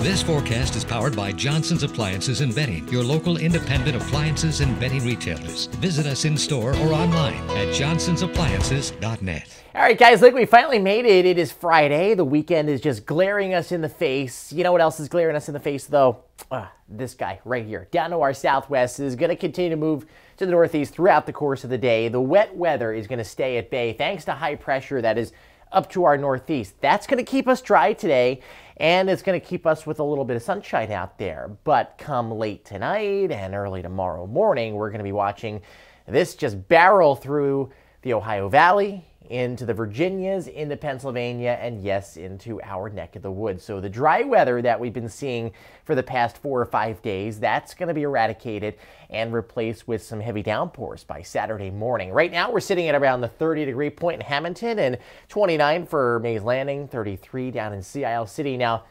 This forecast is powered by Johnson's Appliances and Bedding, your local independent appliances and bedding retailers. Visit us in store or online at johnsonsappliances.net. All right, guys, look, we finally made it. It is Friday. The weekend is just glaring us in the face. You know what else is glaring us in the face, though? This guy right here, down to our southwest, is going to continue to move to the northeast throughout the course of the day. The wet weather is going to stay at bay thanks to high pressure that is up to our northeast. That's going to keep us dry today, and it's going to keep us with a little bit of sunshine out there. But come late tonight and early tomorrow morning, we're going to be watching this just barrel through the Ohio Valley, into the Virginias, into Pennsylvania, and yes, into our neck of the woods. So the dry weather that we've been seeing for the past 4 or 5 days, that's going to be eradicated and replaced with some heavy downpours by Saturday morning. Right now, we're sitting at around the 30-degree point in Hamilton and 29 for Mays Landing, 33 down in Sea Isle City. Now,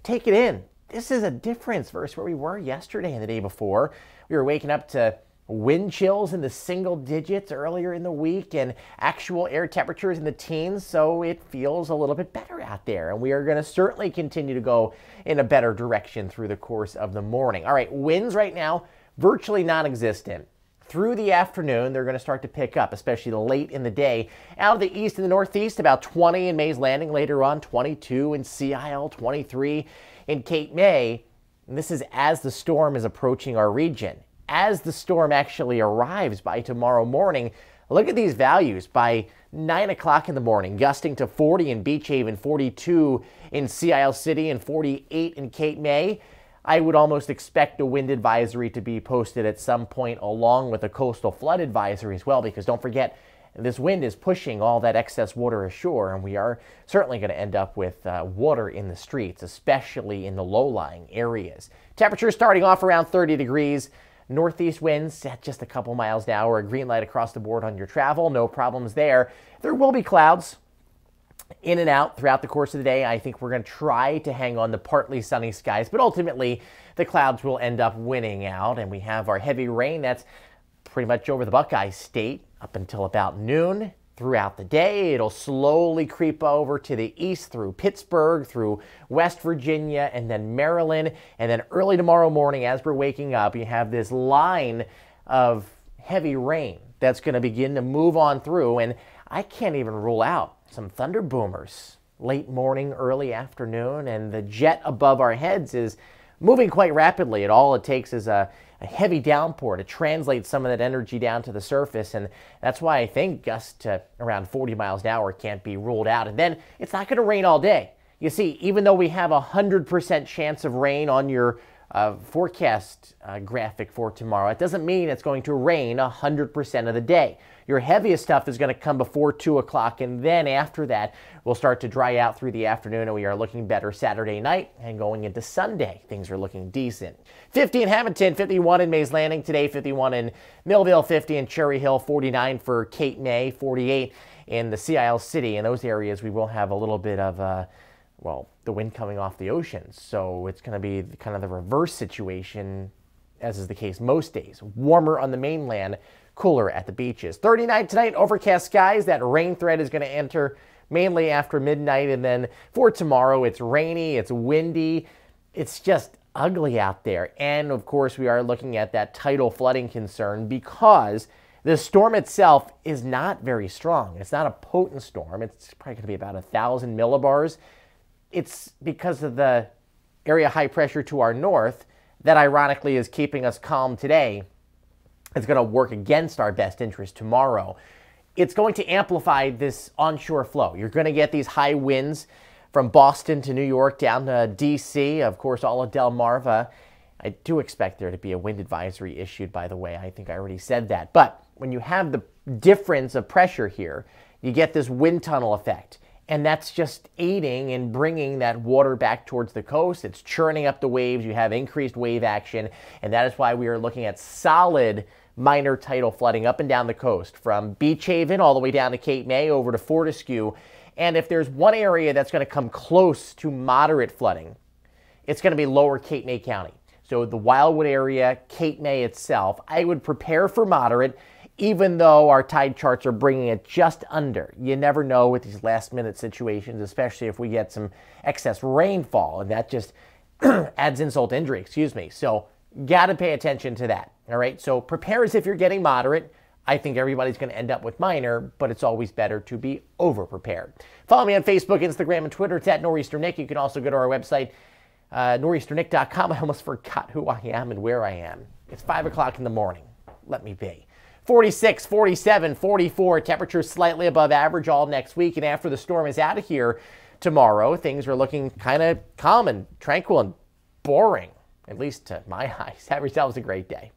take it in. This is a difference versus where we were yesterday and the day before. We were waking up to wind chills in the single digits earlier in the week and actual air temperatures in the teens, so it feels a little bit better out there. And we are going to certainly continue to go in a better direction through the course of the morning. All right, winds right now, virtually non-existent. Through the afternoon, they're going to start to pick up, especially late in the day. Out of the east and the northeast, about 20 in Mays Landing later on, 22 in Sea Isle, 23 in Cape May. And this is as the storm is approaching our region. As the storm actually arrives by tomorrow morning, look at these values. By 9 o'clock in the morning, gusting to 40 in Beach Haven, 42 in Sea Isle City, and 48 in Cape May. I would almost expect a wind advisory to be posted at some point along with a coastal flood advisory as well, because don't forget, this wind is pushing all that excess water ashore, and we are certainly going to end up with water in the streets, especially in the low-lying areas. Temperature starting off around 30 degrees. Northeast winds at just a couple miles an hour, a green light across the board on your travel, no problems there. There will be clouds in and out throughout the course of the day. I think we're going to try to hang on to partly sunny skies, but ultimately the clouds will end up winning out, and we have our heavy rain that's pretty much over the Buckeye State up until about noon. Throughout the day, it'll slowly creep over to the east through Pittsburgh, through West Virginia, and then Maryland. And then early tomorrow morning, as we're waking up, you have this line of heavy rain that's going to begin to move on through. And I can't even rule out some thunder boomers late morning, early afternoon. And the jet above our heads is moving quite rapidly. All it takes is a heavy downpour to translate some of that energy down to the surface, and that's why I think gusts to around 40 miles an hour can't be ruled out. And then it's not going to rain all day. You see, even though we have a 100% chance of rain on your forecast graphic for tomorrow, it doesn't mean it's going to rain 100% of the day. Your heaviest stuff is going to come before 2 o'clock, and then after that, we'll start to dry out through the afternoon, and we are looking better Saturday night, and going into Sunday, things are looking decent. 50 in Hamilton, 51 in Mays Landing today, 51 in Millville, 50 in Cherry Hill, 49 for Cape May, 48 in the Sea Isle City. In those areas, we will have a little bit of well, the wind coming off the ocean, so it's going to be kind of the reverse situation, as is the case most days. Warmer on the mainland, cooler at the beaches. 39 tonight, overcast skies. That rain threat is going to enter mainly after midnight, and then for tomorrow, it's rainy, it's windy, it's just ugly out there. And of course, we are looking at that tidal flooding concern because the storm itself is not very strong. It's not a potent storm. It's probably going to be about 1,000 millibars. It's because of the area high pressure to our north that ironically is keeping us calm today. It's going to work against our best interest tomorrow. It's going to amplify this onshore flow. You're going to get these high winds from Boston to New York down to D.C., of course, all of Delmarva. I do expect there to be a wind advisory issued, by the way. I think I already said that. But when you have the difference of pressure here, you get this wind tunnel effect. And that's just aiding in bringing that water back towards the coast. It's churning up the waves. You have increased wave action. And that is why we are looking at solid minor tidal flooding up and down the coast, from Beach Haven all the way down to Cape May over to Fortescue. And if there's one area that's going to come close to moderate flooding, it's going to be lower Cape May County. So the Wildwood area, Cape May itself, I would prepare for moderate, even though our tide charts are bringing it just under. You never know with these last-minute situations, especially if we get some excess rainfall, and that just adds insult to injury, excuse me. So got to pay attention to that. All right. So prepare as if you're getting moderate. I think everybody's going to end up with minor, but it's always better to be over-prepared. Follow me on Facebook, Instagram, and Twitter. It's at Nor'easter Nick. You can also go to our website, nor'easternick.com. I almost forgot who I am and where I am. It's 5 o'clock in the morning. Let me be. 46, 47, 44. Temperatures slightly above average all next week. And after the storm is out of here tomorrow, things are looking kind of calm and tranquil and boring, at least to my eyes. Have yourselves a great day.